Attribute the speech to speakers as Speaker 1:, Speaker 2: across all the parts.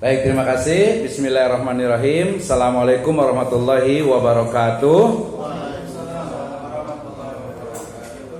Speaker 1: Baik, terima kasih. Bismillahirrahmanirrahim. Assalamualaikum warahmatullahi wabarakatuh.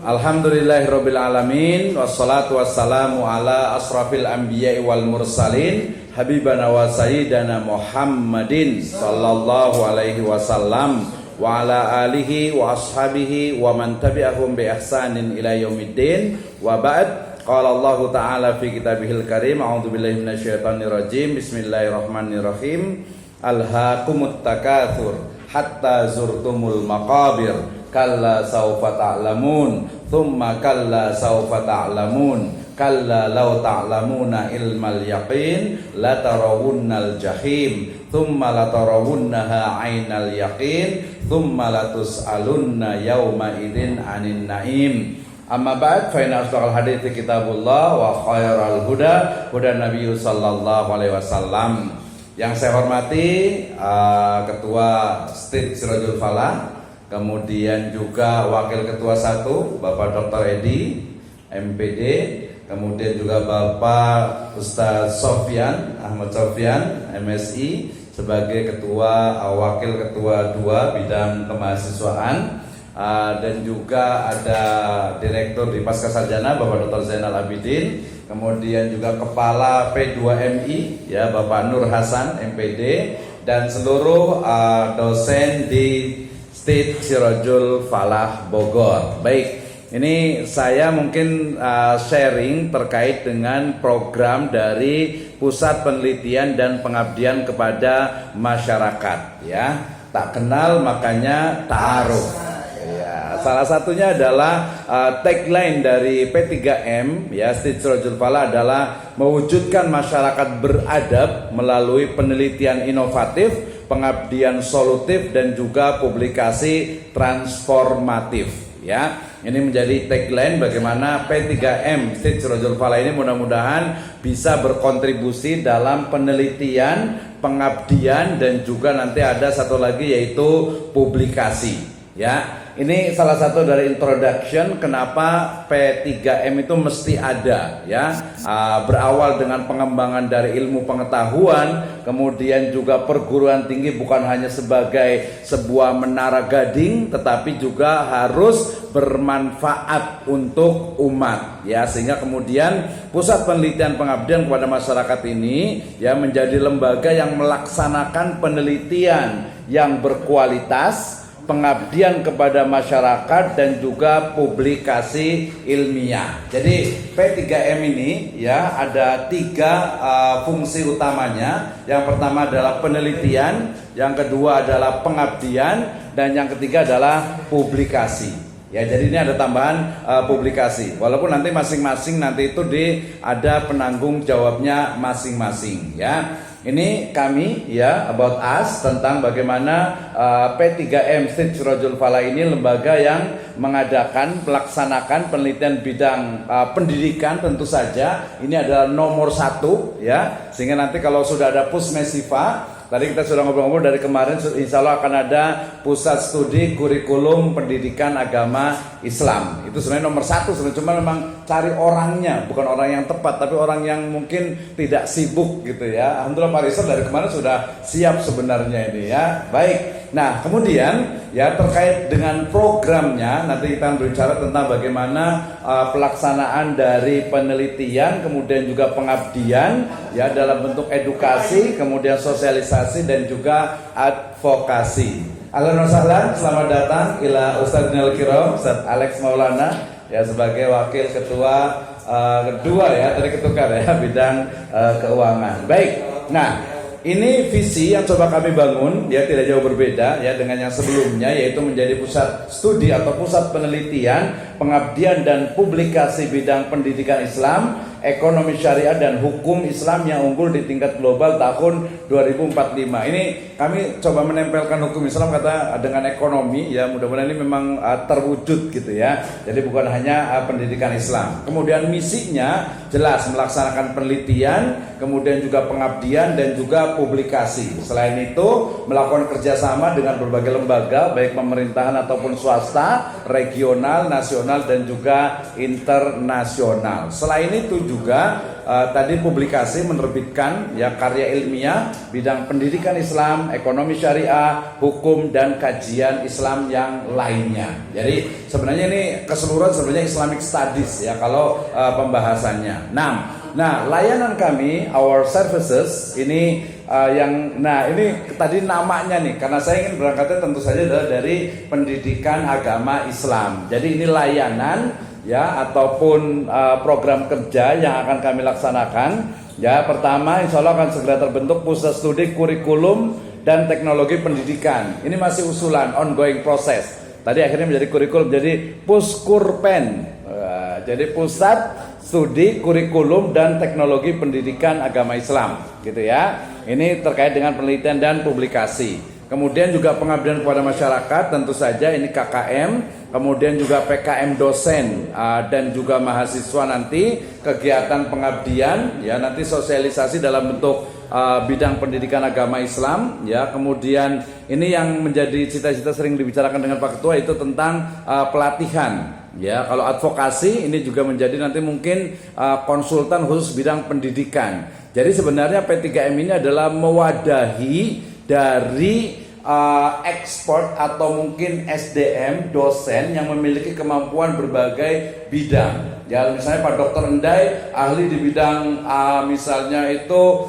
Speaker 1: Alhamdulillahirabbil alamin wassalatu wassalamu ala asrafil anbiya'i wal mursalin habibana wa sayyidana Muhammadin sallallahu alaihi wasallam wa ala alihi wa ashabihi wa man tabi'ahum bi ihsanin ila yaumiddin wa ba'd. Qala Allah Ta'ala fi kitabihil karim, a'udzu billahi minasyaitonir rajim. Bismillahirrahmanirrahim. Alhaakumut takatsur hatta zurtumul maqabir. Kalla saufa ta'lamun, thumma kalla saufa ta'lamun. Kalla law ta'lamuna ilmal yaqin la tarawunnal jahim, thumma la tarawunnaha 'ainal yaqin, thumma la tus'alunna yawma idzin 'anin na'im. Amma ba'd, fa inna asdaqal hadithi kitabullah wa khairal huda hudan Nabi sallallahu alaihi wasallam. Yang saya hormati Ketua State Sirajul Falah, kemudian juga Wakil Ketua 1 Bapak Dr. Edi MPD, kemudian juga Bapak Ustaz Sofyan Ahmad Sofyan MSI sebagai Ketua Wakil Ketua 2 Bidang Kemahasiswaan. Dan juga ada Direktur di Pascasarjana Bapak Dr. Zainal Abidin, kemudian juga Kepala P2MI ya Bapak Nur Hasan MPD, dan seluruh dosen di State Sirajul Falah Bogor. Baik, ini saya mungkin sharing terkait dengan program dari Pusat Penelitian dan Pengabdian kepada Masyarakat ya. Tak kenal makanya ta'aruf. Salah satunya adalah tagline dari P3M ya State Sirajul Falah adalah mewujudkan masyarakat beradab melalui penelitian inovatif, pengabdian solutif, dan juga publikasi transformatif ya. Ini menjadi tagline bagaimana P3M State Sirajul Falah ini mudah-mudahan bisa berkontribusi dalam penelitian, pengabdian, dan juga nanti ada satu lagi yaitu publikasi ya. Ini salah satu dari introduction kenapa P3M itu mesti ada ya. Berawal dengan pengembangan dari ilmu pengetahuan, kemudian juga perguruan tinggi bukan hanya sebagai sebuah menara gading, tetapi juga harus bermanfaat untuk umat ya, sehingga kemudian Pusat Penelitian Pengabdian kepada Masyarakat ini ya menjadi lembaga yang melaksanakan penelitian yang berkualitas, pengabdian kepada masyarakat, dan juga publikasi ilmiah. Jadi P3M ini ya ada 3 fungsi utamanya. Yang pertama adalah penelitian, yang kedua adalah pengabdian, dan yang ketiga adalah publikasi. Ya, jadi ini ada tambahan publikasi. Walaupun nanti masing-masing nanti itu ada penanggung jawabnya masing-masing ya. Ini kami ya about us tentang bagaimana P3M State Sirajul Falah ini lembaga yang mengadakan melaksanakan penelitian bidang pendidikan. Tentu saja ini adalah nomor 1 ya, sehingga nanti kalau sudah ada Pusmesifa, tadi kita sudah ngobrol-ngobrol dari kemarin, insya Allah akan ada Pusat Studi Kurikulum Pendidikan Agama Islam. Itu sebenarnya nomor 1 sebenarnya, cuma memang cari orangnya, bukan orang yang tepat, tapi orang yang mungkin tidak sibuk gitu ya. Alhamdulillah Pak Rizal dari kemarin sudah siap sebenarnya ini ya. Baik, nah kemudian ya terkait dengan programnya nanti kita berbicara tentang bagaimana pelaksanaan dari penelitian, kemudian juga pengabdian ya dalam bentuk edukasi, kemudian sosialisasi, dan juga advokasi. Ahlan wa sahlan, selamat datang ila Ustadzul Kiram Ustadz Alex Maulana ya sebagai wakil ketua kedua ya, tadi ketukar ya bidang keuangan. Baik, nah ini visi yang coba kami bangun ya, tidak jauh berbeda ya dengan yang sebelumnya, yaitu menjadi pusat studi atau pusat penelitian, pengabdian, dan publikasi bidang pendidikan Islam, ekonomi syariah, dan hukum Islam yang unggul di tingkat global tahun 2045. Ini kami coba menempelkan hukum Islam kata dengan ekonomi ya, mudah-mudahan ini memang terwujud gitu ya. Jadi bukan hanya pendidikan Islam. Kemudian misinya jelas melaksanakan penelitian, kemudian juga pengabdian, dan juga publikasi. Selain itu melakukan kerjasama dengan berbagai lembaga baik pemerintahan ataupun swasta, regional, nasional, dan juga internasional. Selain itu juga tadi publikasi menerbitkan ya karya ilmiah bidang pendidikan Islam, ekonomi syariah, hukum dan kajian Islam yang lainnya. Jadi sebenarnya ini keseluruhan sebenarnya Islamic Studies ya kalau pembahasannya. Nah, layanan kami, our services ini ini tadi namanya nih, karena saya ingin berangkatnya tentu saja adalah dari pendidikan agama Islam. Jadi ini layanan ya ataupun program kerja yang akan kami laksanakan. Ya, pertama insya Allah akan segera terbentuk pusat studi kurikulum dan teknologi pendidikan. Ini masih usulan, ongoing proses. Tadi akhirnya menjadi kurikulum, jadi Puskurpen. Jadi pusat studi kurikulum dan teknologi pendidikan agama Islam, gitu ya. Ini terkait dengan penelitian dan publikasi. Kemudian juga pengabdian kepada masyarakat, tentu saja ini KKM. Kemudian juga PKM dosen dan juga mahasiswa nanti kegiatan pengabdian, ya nanti sosialisasi dalam bentuk bidang pendidikan agama Islam, ya. Kemudian ini yang menjadi cita-cita sering dibicarakan dengan Pak Ketua itu tentang pelatihan. Ya, kalau advokasi ini juga menjadi nanti mungkin konsultan khusus bidang pendidikan. Jadi sebenarnya P3M ini adalah mewadahi dari ekspor atau mungkin SDM dosen yang memiliki kemampuan berbagai bidang. Ya, misalnya Pak Dr. Endai ahli di bidang misalnya itu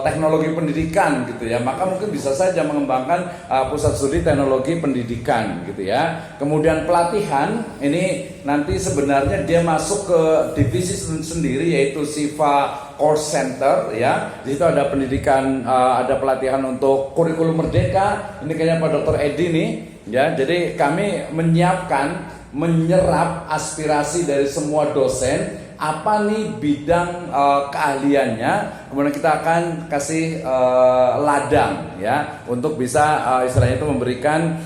Speaker 1: teknologi pendidikan gitu ya, maka mungkin bisa saja mengembangkan pusat studi teknologi pendidikan gitu ya. Kemudian pelatihan ini nanti sebenarnya dia masuk ke divisi sendiri yaitu Siva Course Center ya. Di situ ada pendidikan, ada pelatihan untuk kurikulum merdeka. Ini kayaknya Pak Dr. Edi nih ya. Jadi kami menyiapkan menyerap aspirasi dari semua dosen, apa nih bidang keahliannya, kemudian kita akan kasih ladang ya untuk bisa istilahnya itu memberikan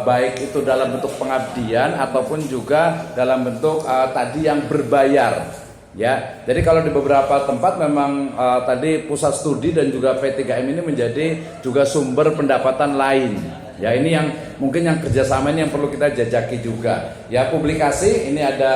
Speaker 1: baik itu dalam bentuk pengabdian ataupun juga dalam bentuk tadi yang berbayar. Ya, jadi kalau di beberapa tempat memang tadi pusat studi dan juga P3M ini menjadi juga sumber pendapatan lain. Ya, ini yang mungkin yang kerjasama ini yang perlu kita jajaki juga. Ya, publikasi ini ada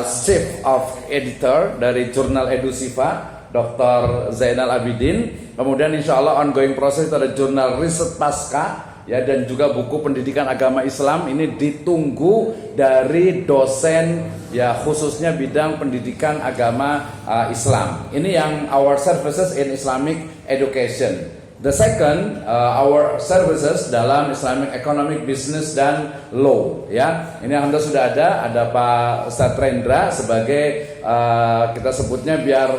Speaker 1: Chief of Editor dari Jurnal Edusiva, Dr. Zainal Abidin. Kemudian insya Allah ongoing proses itu ada Jurnal Riset Pasca. Ya, dan juga buku pendidikan agama Islam ini ditunggu dari dosen ya khususnya bidang pendidikan agama Islam. Ini yang our services in Islamic education. The second, our services dalam Islamic Economic Business dan Law. Ya, ini alhamdulillah sudah ada Pak Ustadz Rendra sebagai kita sebutnya biar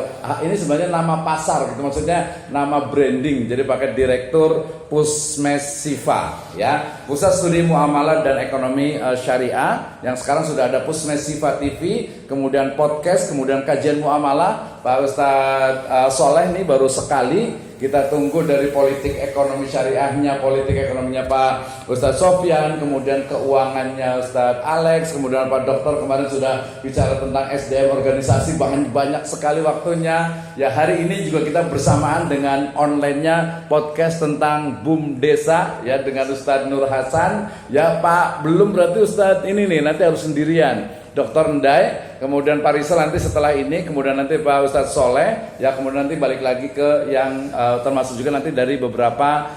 Speaker 1: ini sebenarnya nama pasar gitu, maksudnya nama branding. Jadi pakai Direktur Pusmes Siva, ya, Pusat Studi Muamalah dan Ekonomi Syariah, yang sekarang sudah ada Pusmes Siva TV, kemudian podcast, kemudian kajian muamalah. Pak Ustadz Soleh nih baru sekali. Kita tunggu dari politik ekonomi syariahnya, politik ekonominya Pak Ustadz Sofyan, kemudian keuangannya Ustadz Alex, kemudian Pak Dokter kemarin sudah bicara tentang SDM organisasi, banyak sekali waktunya. Ya, hari ini juga kita bersamaan dengan online-nya podcast tentang Boom Desa ya dengan Ustadz Nur Hasan. Ya Pak, belum berarti Ustadz ini nih nanti harus sendirian. Dr. Endai, kemudian Pak Rizal nanti setelah ini, kemudian nanti Pak Ustadz Soleh, ya kemudian nanti balik lagi ke yang termasuk juga nanti dari beberapa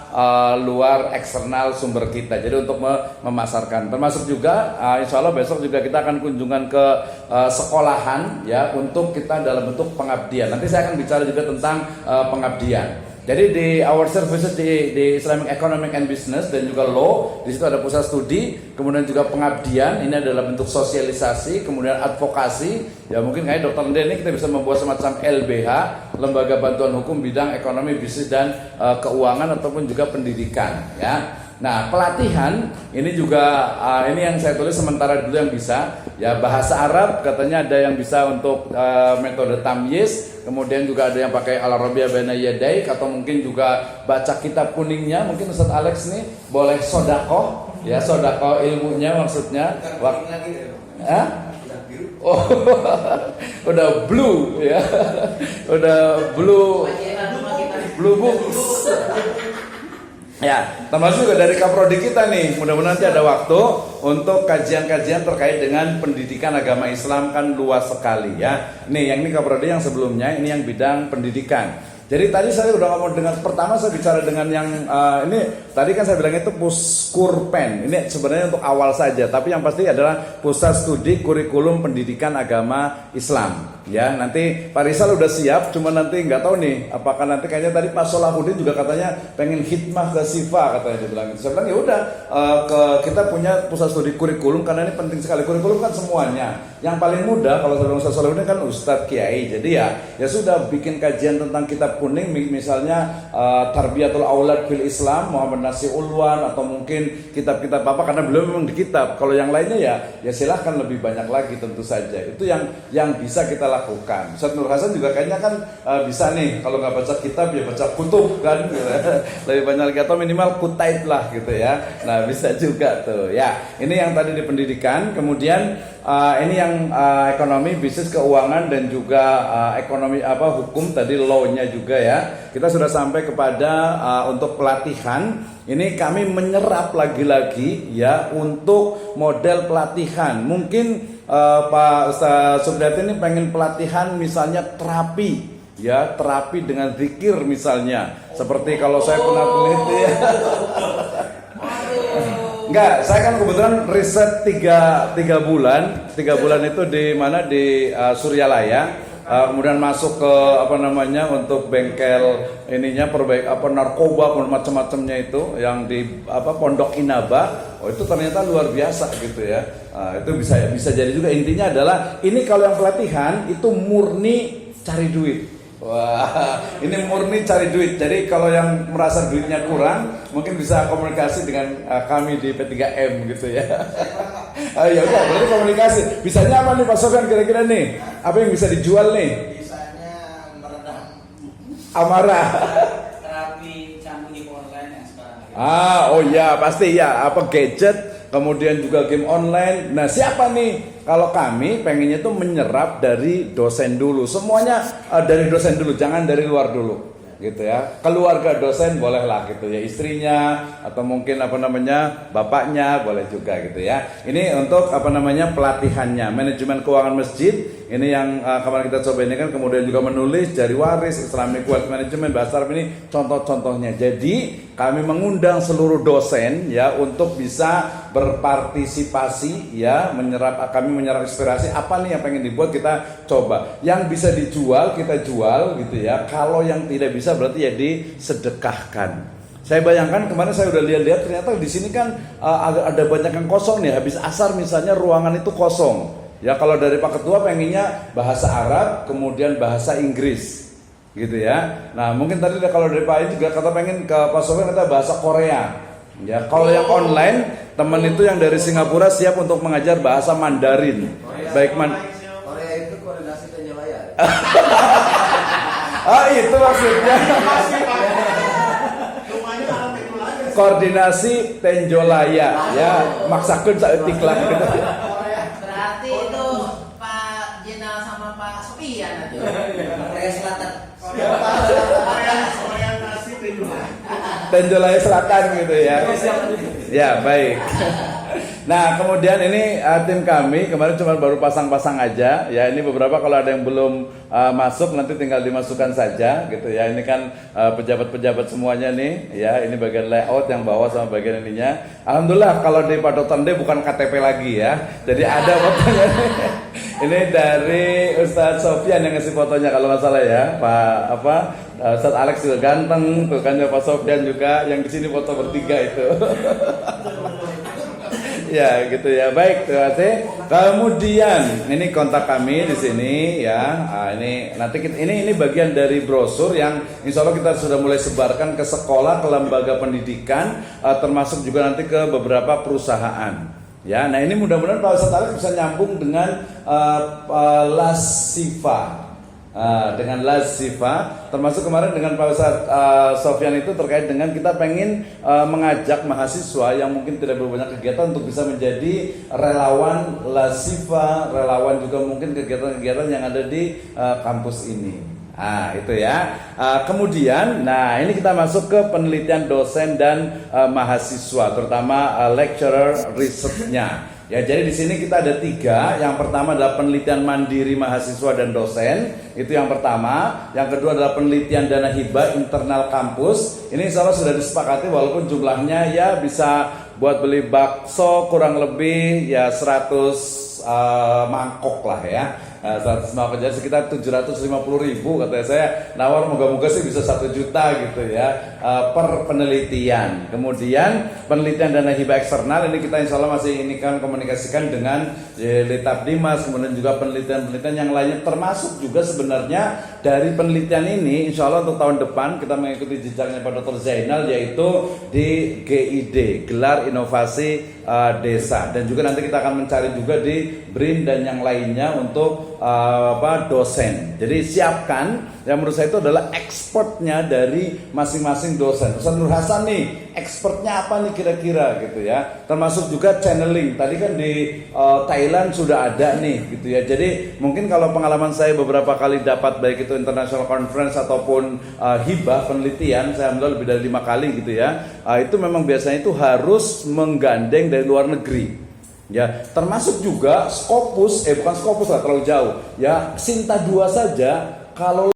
Speaker 1: luar eksternal sumber kita. Jadi untuk memasarkan, termasuk juga insya Allah besok juga kita akan kunjungan ke sekolahan ya untuk kita dalam bentuk pengabdian. Nanti saya akan bicara juga tentang pengabdian. Jadi di our services di Islamic Economic and Business dan juga Law, di situ ada pusat studi, kemudian juga pengabdian. Ini adalah bentuk sosialisasi, kemudian advokasi. Ya mungkin kayak Dr. Ende ini kita bisa membuat semacam LBH, Lembaga Bantuan Hukum Bidang Ekonomi Bisnis dan Keuangan ataupun juga pendidikan. Ya. Nah, pelatihan ini juga ini yang saya tulis sementara dulu yang bisa. Ya, bahasa Arab katanya ada yang bisa untuk metode tamyiz, kemudian juga ada yang pakai al-Arabiyah baina yadaik, atau mungkin juga baca kitab kuningnya. Mungkin Ustaz Alex nih boleh sodakoh, ya sodakoh ilmunya maksudnya. Oh, udah blue ya, udah blue books. Ya, termasuk juga dari kaprodi kita nih. Mudah-mudahan nanti ada waktu untuk kajian-kajian terkait dengan pendidikan agama Islam kan luas sekali ya. Nih yang ini kaprodi yang sebelumnya, ini yang bidang pendidikan. Jadi tadi saya udah ngomong dengan, pertama saya bicara dengan yang ini tadi kan saya bilang itu Puskurpen. Ini sebenarnya untuk awal saja, tapi yang pasti adalah Pusat Studi Kurikulum Pendidikan Agama Islam. Ya, nanti Pak Rizal udah siap, cuma nanti nggak tahu nih apakah nanti kayaknya tadi Pak Solahuddin juga katanya pengen hikmah ke Sifa katanya dia bilang gitu. Saya bilang ya udah kita punya Pusat Studi Kurikulum karena ini penting sekali. Kurikulum kan semuanya. Yang paling mudah kalau saya bilang Ustaz Solahuddin kan Ustadz Kiai. Jadi ya sudah bikin kajian tentang kitab kuning misalnya Tarbiyatul Aulad fil Islam Muhammad Nasir Ulwan atau mungkin kitab-kitab apa karena beliau memang di kitab. Kalau yang lainnya ya silahkan lebih banyak lagi tentu saja. Itu yang bisa kita lakukan. Ustaz Nur Hasan juga kayaknya kan bisa nih kalau nggak baca kitab ya baca kutub kan gitu. Lebih banyak lagi atau minimal kutaib lah gitu ya. Nah bisa juga tuh ya. Ini yang tadi di pendidikan, kemudian ini yang ekonomi, bisnis, keuangan dan juga ekonomi hukum tadi law-nya juga ya. Kita sudah sampai kepada untuk pelatihan. Ini kami menyerap lagi-lagi ya untuk model pelatihan. Mungkin Pak Ustaz Subriyati ini pengen pelatihan misalnya terapi ya, terapi dengan zikir misalnya. Seperti kalau saya pernah teliti ya. Enggak, saya kan kebetulan riset 3 bulan itu di mana di Suryalaya. Kemudian masuk ke untuk bengkel ininya narkoba macam-macamnya itu yang di Pondok Inaba. Oh itu ternyata luar biasa gitu ya. Itu bisa jadi juga intinya adalah ini kalau yang pelatihan itu murni cari duit. Wah, ini murni cari duit. Jadi kalau yang merasa duitnya kurang, mungkin bisa komunikasi dengan kami di P3M gitu ya. Ya udah, berarti komunikasi. Bisanya apa nih Pak Sofyan kira-kira nih? Apa yang bisa dijual nih?
Speaker 2: Bisanya meredam
Speaker 1: amarah.
Speaker 2: terapi candu game online yang sekarang.
Speaker 1: Oh ya, pasti ya. Apa gadget, kemudian juga game online. Nah, siapa nih? Kalau kami pengennya tuh menyerap dari dosen dulu. Semuanya dari dosen dulu, jangan dari luar dulu. Gitu ya. Keluarga dosen bolehlah gitu ya, istrinya atau mungkin bapaknya boleh juga gitu ya. Ini untuk pelatihannya, manajemen keuangan masjid. Ini yang kemarin kita coba ini kan, kemudian juga menulis jari waris, Islamic Wealth Management, bahasa Arab, ini contoh-contohnya. Jadi kami mengundang seluruh dosen ya untuk bisa berpartisipasi ya, kami menyerap inspirasi apa nih yang pengen dibuat, kita coba. Yang bisa dijual kita jual gitu ya. Kalau yang tidak bisa berarti ya disedekahkan. Saya bayangkan kemarin saya udah lihat ternyata di sini kan ada banyak yang kosong nih. Habis asar misalnya ruangan itu kosong. Ya kalau dari Pak Ketua pengennya bahasa Arab, kemudian bahasa Inggris, gitu ya. Nah mungkin tadi kalau dari Pak Ain juga kata pengen ke Pak Sofyan kata bahasa Korea. Ya kalau yang online teman itu yang dari Singapura siap untuk mengajar bahasa Mandarin. Baik
Speaker 2: Korea itu koordinasi Tenjolaya.
Speaker 1: Itu maksudnya. Koordinasi Tenjolaya ya, maksakeun saeutik-lah gitu.
Speaker 2: Berarti itu Pak Jenal sama Pak Sofian itu. Korea Selatan. Orientasi
Speaker 1: Tenjolaya Selatan gitu ya. Ya, baik. Nah, kemudian ini tim kami kemarin cuma baru pasang-pasang aja ya. Ini beberapa kalau ada yang belum masuk nanti tinggal dimasukkan saja gitu ya. Ini kan pejabat-pejabat semuanya nih ya. Ini bagian layout yang bawah sama bagian ininya. Alhamdulillah kalau di Pak Dr. D bukan KTP lagi ya. Jadi ada fotonya nih. Ini dari Ustadz Sofyan yang ngasih fotonya kalau nggak salah ya. Ustadz Alex juga ganteng, tuh kan ya Pak Sofyan juga. Yang di sini foto bertiga itu. Ya gitu ya, baik, terima kasih. Kemudian ini kontak kami di sini ya. Ini nanti ini bagian dari brosur yang insya Allah kita sudah mulai sebarkan ke sekolah, ke lembaga pendidikan, termasuk juga nanti ke beberapa perusahaan. Ya, nah ini mudah-mudahan Pak Ustadz Alex bisa nyambung dengan Lasifa. Dengan Lasifa, termasuk kemarin dengan Pak Ustadz Sofyan itu terkait dengan kita pengen mengajak mahasiswa yang mungkin tidak berbanyak kegiatan untuk bisa menjadi relawan Lasifa, relawan juga mungkin kegiatan-kegiatan yang ada di kampus ini. Nah, itu ya. Kemudian, nah ini kita masuk ke penelitian dosen dan mahasiswa, terutama lecturer research-nya. Ya, jadi di sini kita ada 3. Yang pertama adalah penelitian mandiri mahasiswa dan dosen. Itu yang pertama. Yang kedua adalah penelitian dana hibah internal kampus. Ini insya Allah sudah disepakati, walaupun jumlahnya ya bisa buat beli bakso kurang lebih ya 100 mangkok lah ya. 100 mangkok, jadi sekitar 750.000 katanya. Saya nawar moga-moga sih bisa 1 juta gitu ya per penelitian. Kemudian penelitian dana hibah eksternal ini kita insya Allah masih ini kan komunikasikan dengan Litap Dimas. Kemudian juga penelitian-penelitian yang lainnya, termasuk juga sebenarnya dari penelitian ini insya Allah untuk tahun depan kita mengikuti jejaknya Pak Dr. Zainal, yaitu di GID, Gelar Inovasi Desa. Dan juga nanti kita akan mencari juga di BRIN dan yang lainnya untuk dosen. Jadi siapkan, yang menurut saya itu adalah ekspornya dari masing-masing dosen. Ustaz Nur Hasan nih, expertnya apa nih kira-kira gitu ya. Termasuk juga channeling. Tadi kan di Thailand sudah ada nih gitu ya. Jadi mungkin kalau pengalaman saya beberapa kali dapat baik itu international conference ataupun hibah penelitian, saya ambil lebih dari 5 kali gitu ya. Itu memang biasanya itu harus menggandeng dari luar negeri. Ya, termasuk juga Scopus, bukan Scopus lah terlalu jauh. Ya, Sinta 2 saja kalau